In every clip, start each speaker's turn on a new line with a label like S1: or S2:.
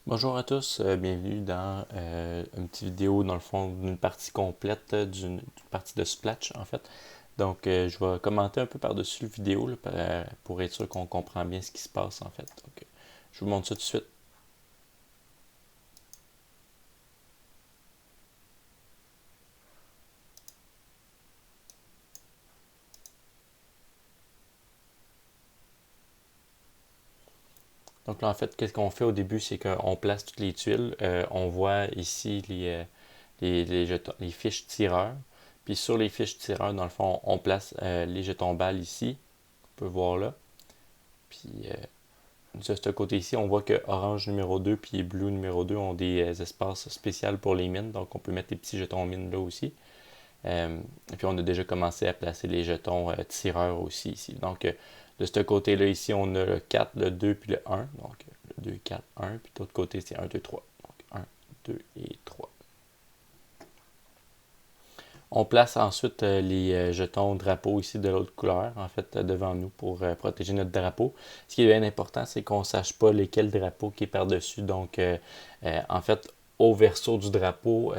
S1: Bonjour à tous, bienvenue dans une petite vidéo dans le fond d'une partie complète d'une partie de Splatch en fait. Donc je vais commenter un peu par-dessus la vidéo là, pour être sûr qu'on comprend bien ce qui se passe en fait. Donc je vous montre ça tout de suite. Donc là en fait qu'est-ce qu'on fait au début c'est qu'on place toutes les tuiles. On voit ici les fiches tireurs. Puis sur les fiches tireurs dans le fond on place les jetons balles ici. On peut voir là. Puis de ce côté-ci, on voit que orange numéro 2 puis blue numéro 2 ont des espaces spéciaux pour les mines. Donc, on peut mettre des petits jetons mines là aussi. Et puis, on a déjà commencé à placer les jetons tireurs aussi ici. Donc, de ce côté-là, ici, on a le 4, le 2 puis le 1. Donc, le 2, 4, 1. Puis de l'autre côté, c'est 1, 2, 3. Donc, 1, 2 et 3. On place ensuite les jetons drapeau ici de l'autre couleur, en fait, devant nous pour protéger notre drapeau. Ce qui est bien important, c'est qu'on ne sache pas lesquels drapeaux qui est par-dessus. Donc, en fait, au verso du drapeau,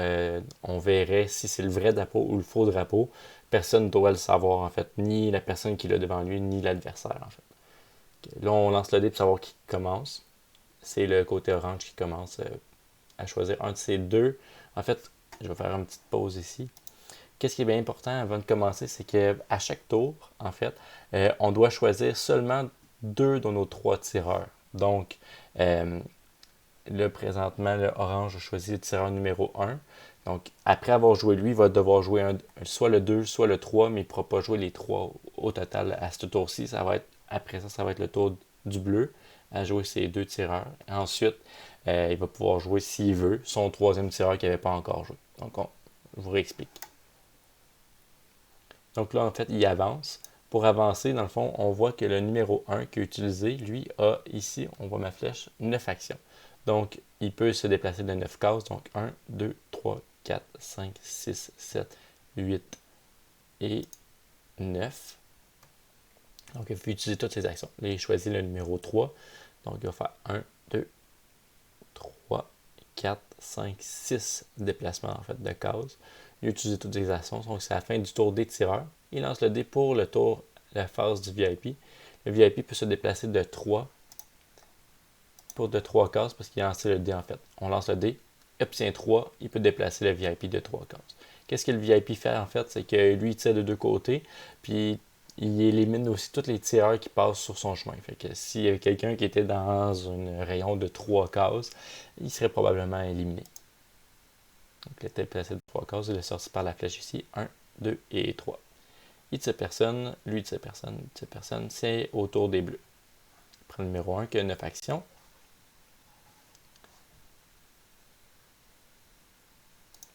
S1: on verrait si c'est le vrai drapeau ou le faux drapeau. Personne ne doit le savoir, en fait, ni la personne qui l'a devant lui, ni l'adversaire, en fait. Là, on lance le dé pour savoir qui commence. C'est le côté orange qui commence à choisir un de ces deux. En fait, je vais faire une petite pause ici. Qu'est-ce qui est bien important avant de commencer, c'est qu'à chaque tour, en fait, on doit choisir seulement deux de nos trois tireurs. Donc, euh, là, présentement, le orange a choisi le tireur numéro un. Donc, après avoir joué lui, il va devoir jouer soit le 2, soit le 3, mais il ne pourra pas jouer les trois au total à ce tour-ci. Après ça, ça va être le tour du bleu à jouer ses deux tireurs. Et ensuite, il va pouvoir jouer, s'il veut, son troisième tireur qu'il n'avait pas encore joué. Donc, je vous réexplique. Donc là, en fait, il avance. Pour avancer, dans le fond, on voit que le numéro 1 qui est utilisé, lui, a ici, on voit ma flèche, 9 actions. Donc, il peut se déplacer de 9 cases. Donc, 1, 2, 3, 4, 5, 6, 7, 8 et 9. Donc, il faut utiliser toutes ces actions. Là, il choisit le numéro 3. Donc, il va faire 1, 2, 3, 4, 5, 6 déplacements en fait de cases. Il utilise toutes les actions. Donc, c'est la fin du tour des tireurs. Il lance le dé pour le tour, la phase du VIP. Le VIP peut se déplacer de 3 pour de 3 cases parce qu'il a lancé le dé en fait. On lance le dé, obtient 3, il peut déplacer le VIP de 3 cases. Qu'est-ce que le VIP fait en fait? C'est que lui, il tire de deux côtés, puis il élimine aussi tous les tireurs qui passent sur son chemin. Fait que s'il y avait quelqu'un qui était dans un rayon de 3 cases, il serait probablement éliminé. Donc il était placé de 3 cases, il est sorti par la flèche ici, 1, 2 et 3. Il tire personne, lui il tire personne, il tire personne, c'est au tour des bleus. Il prend le numéro 1 qui a 9 actions.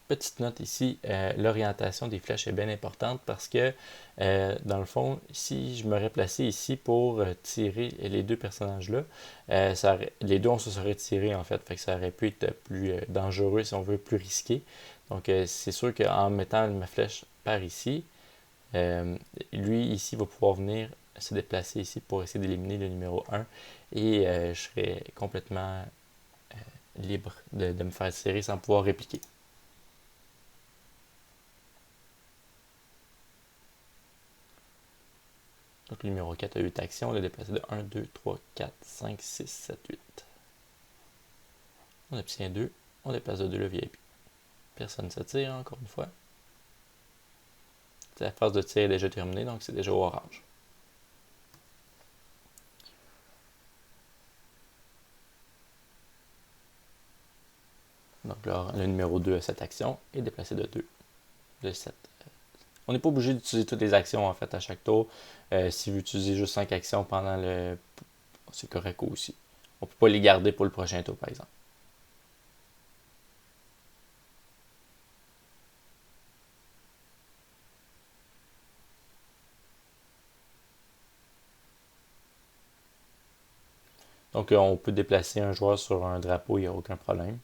S1: Petite note ici, l'orientation des flèches est bien importante parce que, dans le fond, si je m'aurais placé ici pour tirer les deux personnages-là, les deux on se serait tirés en fait, fait que ça aurait pu être plus dangereux si on veut, plus risqué. Donc c'est sûr qu'en mettant ma flèche par ici, lui ici va pouvoir venir se déplacer ici pour essayer d'éliminer le numéro 1 et je serais complètement libre de me faire tirer sans pouvoir répliquer. Donc le numéro 4 a 8 actions, on l'a déplacé de 1, 2, 3, 4, 5, 6, 7, 8. On obtient 2, on déplace de 2 le VIP. Personne ne se tire encore une fois. La phase de tir est déjà terminée, donc c'est déjà au orange. Donc là, le numéro 2 a 7 actions et déplacé de 2, de 7. On n'est pas obligé d'utiliser toutes les actions en fait à chaque tour. Si vous utilisez juste 5 actions pendant le... C'est correct aussi. On ne peut pas les garder pour le prochain tour par exemple. Donc on peut déplacer un joueur sur un drapeau, il n'y a aucun problème.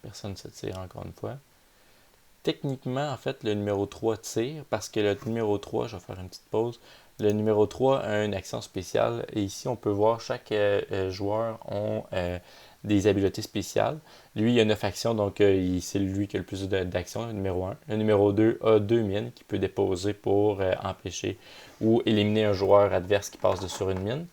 S1: personne se tire encore une fois. Techniquement, en fait, le numéro 3 tire parce que le numéro 3, je vais faire une petite pause, le numéro 3 a une action spéciale et ici on peut voir chaque joueur a des habiletés spéciales. Lui, il a 9 actions, donc c'est lui qui a le plus d'actions, le numéro 1. Le numéro 2 a 2 mines qu'il peut déposer pour empêcher ou éliminer un joueur adverse qui passe sur une mine.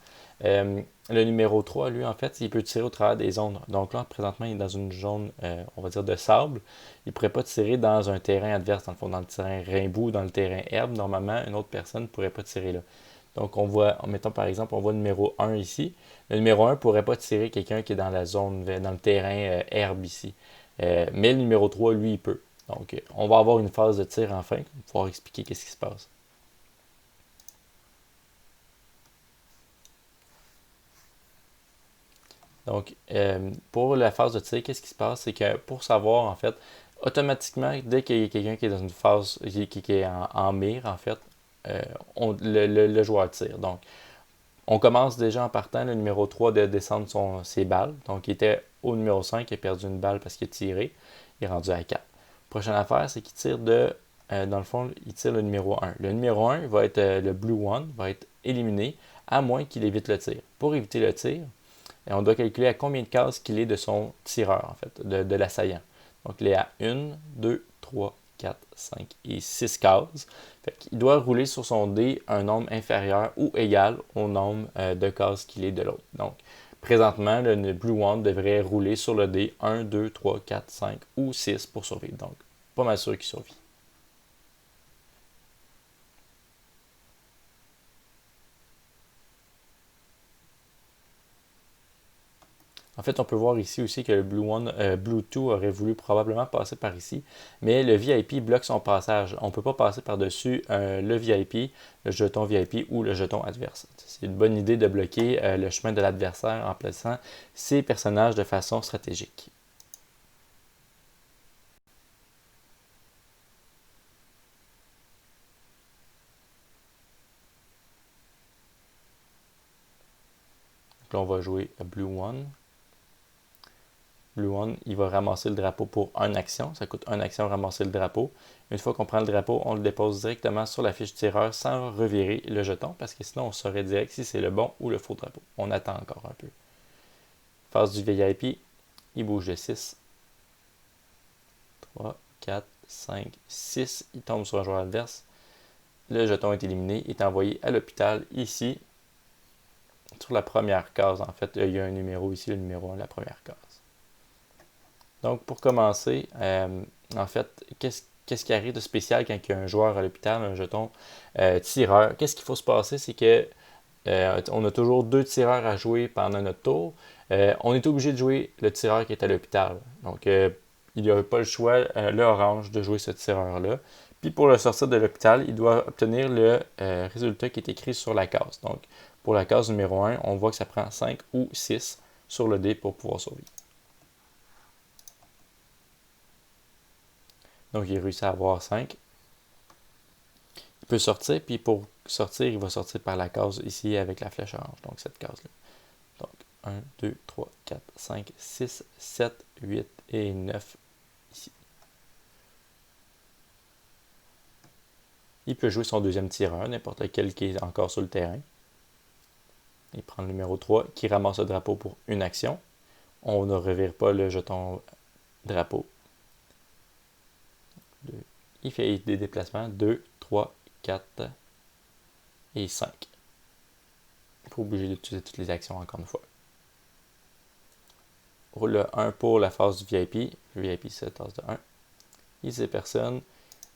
S1: Le numéro 3, lui, en fait, il peut tirer au travers des zones. Donc là, présentement, il est dans une zone, on va dire, de sable. Il ne pourrait pas tirer dans un terrain adverse, dans le fond, dans le terrain rainbow, dans le terrain herbe. Normalement, une autre personne ne pourrait pas tirer là. Donc, on voit, mettons par exemple, on voit le numéro 1 ici. Le numéro 1 ne pourrait pas tirer quelqu'un qui est dans la zone, dans le terrain herbe ici. Mais le numéro 3, lui, il peut. Donc, on va avoir une phase de tir enfin, pour pouvoir expliquer qu'est-ce qui se passe. Donc, pour la phase de tir, qu'est-ce qui se passe? C'est que pour savoir, en fait, automatiquement, dès qu'il y a quelqu'un qui est dans une phase qui est en mire, en fait, le joueur tire. Donc, on commence déjà en partant, le numéro 3 de descendre ses balles. Donc, il était au numéro 5, il a perdu une balle parce qu'il a tiré. Il est rendu à 4. Prochaine affaire, c'est qu'il tire dans le fond, il tire le numéro 1. Le numéro 1 va être le Blue One, va être éliminé, à moins qu'il évite le tir. Pour éviter le tir, et on doit calculer à combien de cases qu'il est de son tireur, en fait, de l'assaillant. Donc, il est à 1, 2, 3, 4, 5 et 6 cases. Fait qu'il doit rouler sur son dé un nombre inférieur ou égal au nombre de cases qu'il est de l'autre. Donc, présentement, le Blue One devrait rouler sur le dé 1, 2, 3, 4, 5 ou 6 pour survivre. Donc, pas mal sûr qu'il survit. En fait, on peut voir ici aussi que le Blue 2 aurait voulu probablement passer par ici, mais le VIP bloque son passage. On ne peut pas passer par-dessus le VIP, le jeton VIP ou le jeton adverse. C'est une bonne idée de bloquer le chemin de l'adversaire en plaçant ses personnages de façon stratégique. Donc là, on va jouer Blue One. Blue One, il va ramasser le drapeau pour une action. Ça coûte une action ramasser le drapeau. Une fois qu'on prend le drapeau, on le dépose directement sur la fiche tireur sans revirer le jeton parce que sinon on saurait direct si c'est le bon ou le faux drapeau. On attend encore un peu. Phase du VIP, il bouge de 6, 3, 4, 5, 6. Il tombe sur un joueur adverse. Le jeton est éliminé. Il est envoyé à l'hôpital ici, sur la première case. En fait, il y a un numéro ici, le numéro 1, la première case. Donc, pour commencer, en fait, qu'est-ce qui arrive de spécial quand il y a un joueur à l'hôpital, un jeton tireur? Qu'est-ce qu'il faut se passer? C'est que on a toujours 2 tireurs à jouer pendant notre tour. On est obligé de jouer le tireur qui est à l'hôpital. Donc, il n'y a pas le choix, le orange, de jouer ce tireur-là. Puis, pour le sortir de l'hôpital, il doit obtenir le résultat qui est écrit sur la case. Donc, pour la case numéro 1, on voit que ça prend 5 ou 6 sur le dé pour pouvoir survivre. Donc, il réussit à avoir 5. Il peut sortir, puis pour sortir, il va sortir par la case ici avec la flèche orange. Donc, cette case-là. Donc, 1, 2, 3, 4, 5, 6, 7, 8 et 9 ici. Il peut jouer son deuxième tireur, n'importe lequel qui est encore sur le terrain. Il prend le numéro 3 qui ramasse le drapeau pour une action. On ne revire pas le jeton drapeau. Il fait des déplacements 2, 3, 4 et 5. Il n'est pas obligé d'utiliser toutes les actions encore une fois. Roule le 1 pour la phase du VIP. Le VIP, c'est la tasse de 1. Ici, personne.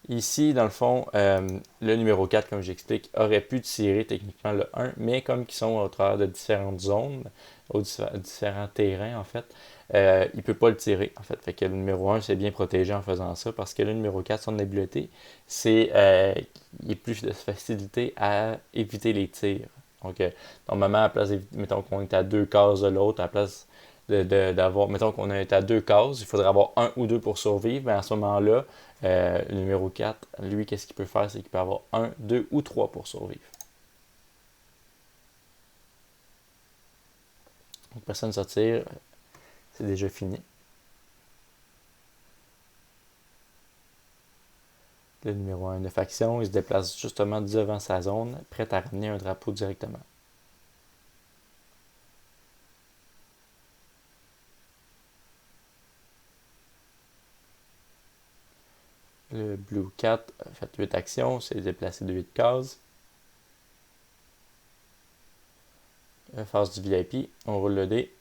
S1: Ici, dans le fond, le numéro 4, comme j'explique, aurait pu tirer techniquement le 1, mais comme ils sont au travers de différentes zones, aux différents terrains, en fait, il ne peut pas le tirer, en fait. Fait que le numéro 1 s'est bien protégé en faisant ça, parce que le numéro 4, son habileté, c'est il est plus de facilité à éviter les tirs. Donc, normalement, à la place, mettons qu'on est à 2 cases de l'autre, à la place d'avoir, mettons qu'on est à 2 cases, il faudrait avoir 1 ou 2 pour survivre, mais à ce moment-là, le numéro 4, lui, qu'est-ce qu'il peut faire? C'est qu'il peut avoir 1, 2 ou 3 pour survivre. Donc, personne ne se tire, c'est déjà fini. Le numéro 1, 9 actions, il se déplace justement devant sa zone, prêt à ramener un drapeau directement. Le Blue 4 a fait 8 actions, s'est déplacé de 8 cases. Phase du VIP, on roule le dé.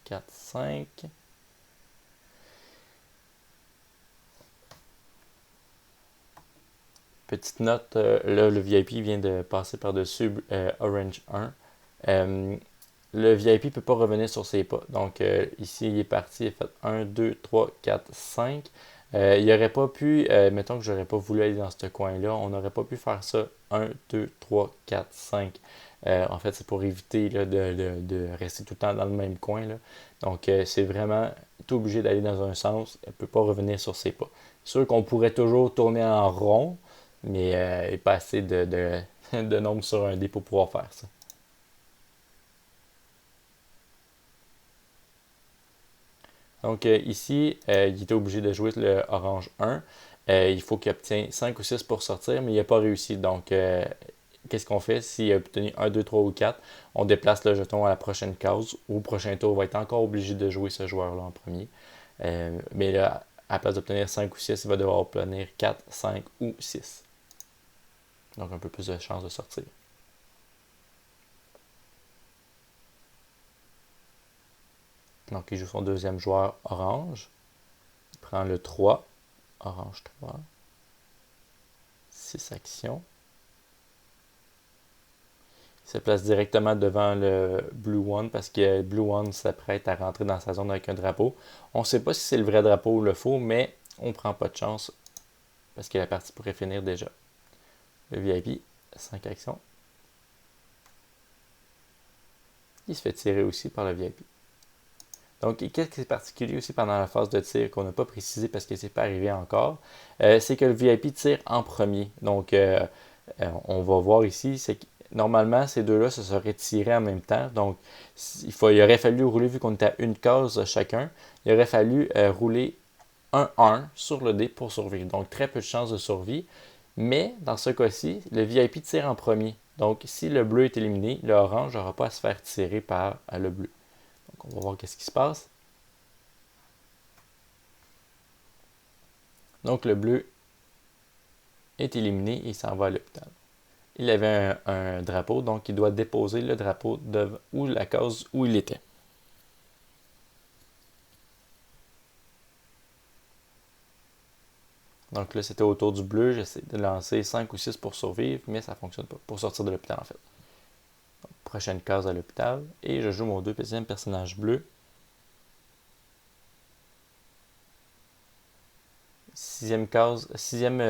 S1: 4, 5. Petite note, là, le VIP vient de passer par-dessus Orange 1. Le VIP ne peut pas revenir sur ses pas. Donc, ici, il est parti, il a fait 1, 2, 3, 4, 5. Il n'aurait pas pu, mettons que j'aurais pas voulu aller dans ce coin-là, on n'aurait pas pu faire ça 1, 2, 3, 4, 5. En fait, c'est pour éviter là, de rester tout le temps dans le même coin. Là. Donc, c'est vraiment tout obligé d'aller dans un sens. Elle ne peut pas revenir sur ses pas. C'est sûr qu'on pourrait toujours tourner en rond, mais il n'y a pas assez de nombres sur un dé pour pouvoir faire ça. Donc ici, il était obligé de jouer le orange 1. Il faut qu'il obtienne 5 ou 6 pour sortir, mais il n'a pas réussi. Donc, qu'est-ce qu'on fait? S'il a obtenu 1, 2, 3 ou 4, on déplace le jeton à la prochaine case. Au prochain tour, on va être encore obligé de jouer ce joueur-là en premier. Mais là, à la place d'obtenir 5 ou 6, il va devoir obtenir 4, 5 ou 6. Donc, un peu plus de chance de sortir. Donc, il joue son deuxième joueur orange. Il prend le 3. Orange 3. 6 actions. Il se place directement devant le Blue One parce que Blue One s'apprête à rentrer dans sa zone avec un drapeau. On ne sait pas si c'est le vrai drapeau ou le faux, mais on ne prend pas de chance parce que la partie pourrait finir déjà. Le VIP, 5 actions. Il se fait tirer aussi par le VIP. Donc, qu'est-ce qui est particulier aussi pendant la phase de tir qu'on n'a pas précisé parce que c'est pas arrivé encore, c'est que le VIP tire en premier. Donc, on va voir ici, c'est que normalement, ces deux-là se seraient tirés en même temps. Donc, il aurait fallu rouler, vu qu'on était à une case chacun, il aurait fallu rouler un 1 sur le dé pour survivre. Donc, très peu de chances de survie. Mais, dans ce cas-ci, le VIP tire en premier. Donc, si le bleu est éliminé, l'orange n'aura pas à se faire tirer par le bleu. Donc, on va voir qu'est-ce qui se passe. Donc, le bleu est éliminé et il s'en va à l'hôpital. Il avait un drapeau, donc il doit déposer le drapeau ou la case où il était. Donc là, c'était au tour du bleu. J'essaie de lancer 5 ou 6 pour survivre, mais ça ne fonctionne pas. Pour sortir de l'hôpital, en fait. Donc, prochaine case à l'hôpital. Et je joue mon deuxième personnage bleu. Sixième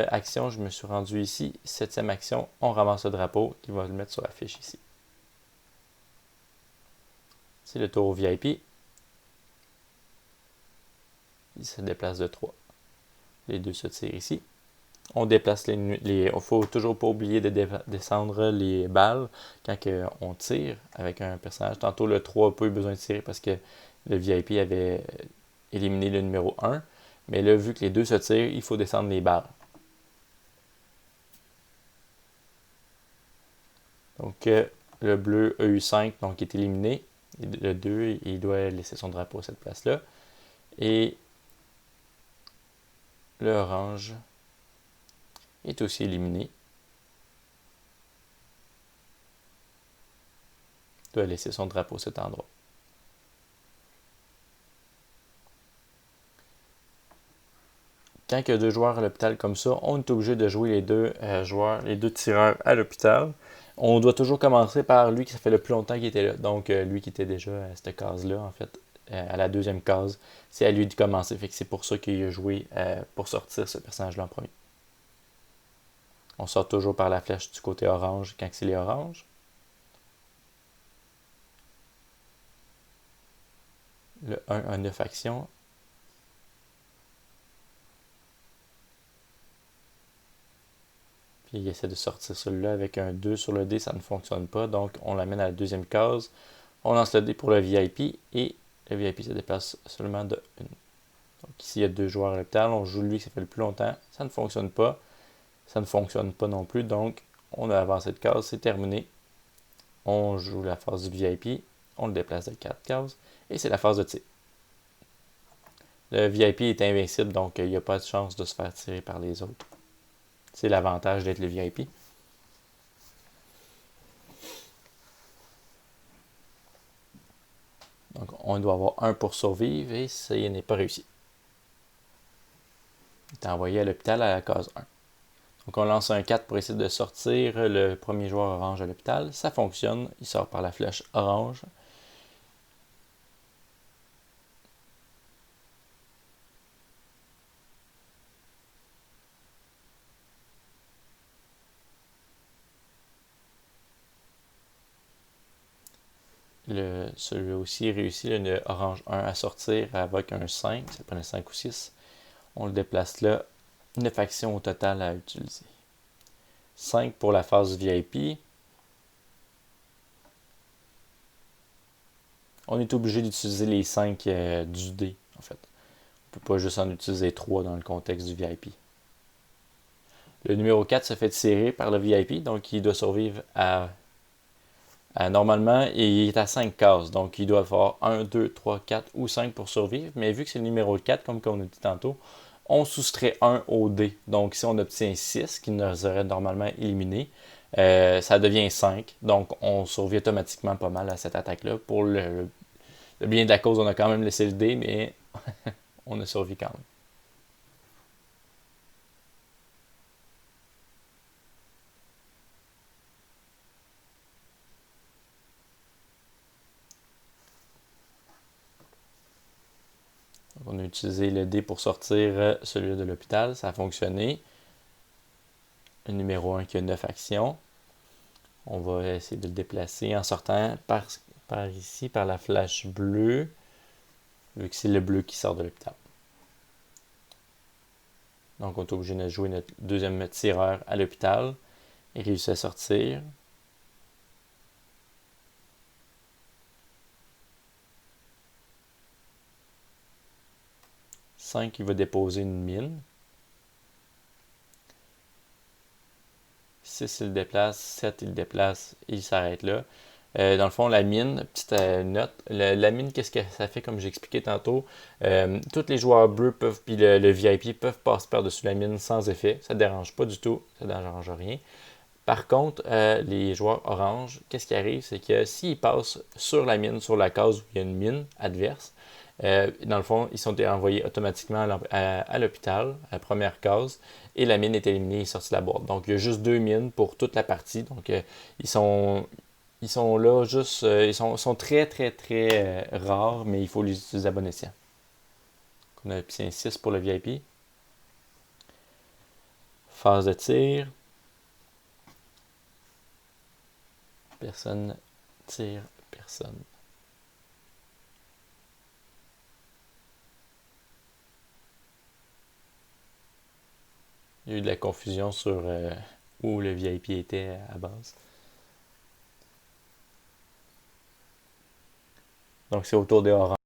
S1: action, je me suis rendu ici. Septième action, on ramasse le drapeau qui va le mettre sur la fiche ici. C'est le tour au VIP. Il se déplace de 3. Les deux se tirent ici. On déplace il ne faut toujours pas oublier de descendre les balles quand on tire avec un personnage. Tantôt, le 3 n'a pas eu besoin de tirer parce que le VIP avait éliminé le numéro 1. Mais là, vu que les deux se tirent, il faut descendre les balles. Donc, le bleu a eu 5, donc il est éliminé. Le 2, il doit laisser son drapeau à cette place-là. Et le orange est aussi éliminé. Il doit laisser son drapeau à cet endroit. Quand il y a deux joueurs à l'hôpital comme ça, on est obligé de jouer les deux joueurs, les deux tireurs à l'hôpital. On doit toujours commencer par lui qui ça fait le plus longtemps qu'il était là. Donc, lui qui était déjà à cette case-là, en fait, à la deuxième case, c'est à lui de commencer. Fait que c'est pour ça qu'il a joué pour sortir ce personnage-là en premier. On sort toujours par la flèche du côté orange quand c'est les oranges. Le 1 a 9 actions. Puis il essaie de sortir celui-là avec un 2 sur le dé, ça ne fonctionne pas. Donc on l'amène à la deuxième case. On lance le dé pour le VIP et le VIP se déplace seulement de 1. Donc ici, il y a 2 joueurs à l'hôpital. On joue lui qui ça fait le plus longtemps. Ça ne fonctionne pas. Ça ne fonctionne pas non plus. Donc, on a avancé de case. C'est terminé. On joue la phase du VIP. On le déplace de 4 cases. Et c'est la phase de tir. Le VIP est invincible, donc il n'y a pas de chance de se faire tirer par les autres. C'est l'avantage d'être le VIP. Donc, on doit avoir 1 pour survivre et ça n'est pas réussi. Il est envoyé à l'hôpital à la case 1. Donc, on lance un 4 pour essayer de sortir le premier joueur orange à l'hôpital. Ça fonctionne. Il sort par la flèche orange. Celui-là aussi réussit le orange 1 à sortir avec un 5. Ça prenait 5 ou 6. On le déplace là. 9 actions au total à utiliser. 5 pour la phase VIP. On est obligé d'utiliser les 5 du dé, en fait. On ne peut pas juste en utiliser 3 dans le contexte du VIP. Le numéro 4 se fait tirer par le VIP, donc il doit survivre normalement, il est à 5 cases, donc il doit avoir 1, 2, 3, 4 ou 5 pour survivre, mais vu que c'est le numéro 4, comme on a dit tantôt, on soustrait 1 au dé. Donc si on obtient 6, qui nous aurait normalement éliminé, ça devient 5, donc on survit automatiquement pas mal à cette attaque-là. Pour le bien de la cause, on a quand même laissé le dé, mais on a survécu quand même. Donc, on a utilisé le dé pour sortir celui de l'hôpital, ça a fonctionné. Le numéro 1 qui a 9 actions. On va essayer de le déplacer en sortant par ici, par la flèche bleue, vu que c'est le bleu qui sort de l'hôpital. Donc on est obligé de jouer notre deuxième tireur à l'hôpital et réussit à sortir. « 5, il va déposer une mine. 6, il le déplace. 7, il le déplace. Et il s'arrête là. Dans le fond, la mine, petite note, la mine, qu'est-ce que ça fait comme j'ai expliqué tantôt? Tous les joueurs bleus peuvent, puis le VIP peuvent passer par-dessus la mine sans effet. Ça ne dérange pas du tout. Ça ne dérange rien. Par contre, les joueurs orange, qu'est-ce qui arrive? C'est que s'ils passent sur la mine, sur la case où il y a une mine adverse, dans le fond, ils sont envoyés automatiquement à l'hôpital, à la première case, et la mine est éliminée et sortie de la boîte. Donc, il y a juste 2 mines pour toute la partie. Donc, ils sont là juste, ils sont très, très, très rares, mais il faut les utiliser à bon escient. Donc, on a obtient 6 pour le VIP. Phase de tir. Personne tire personne. Il y a eu de la confusion sur où le VIP était à base. Donc c'est au tour des oranges.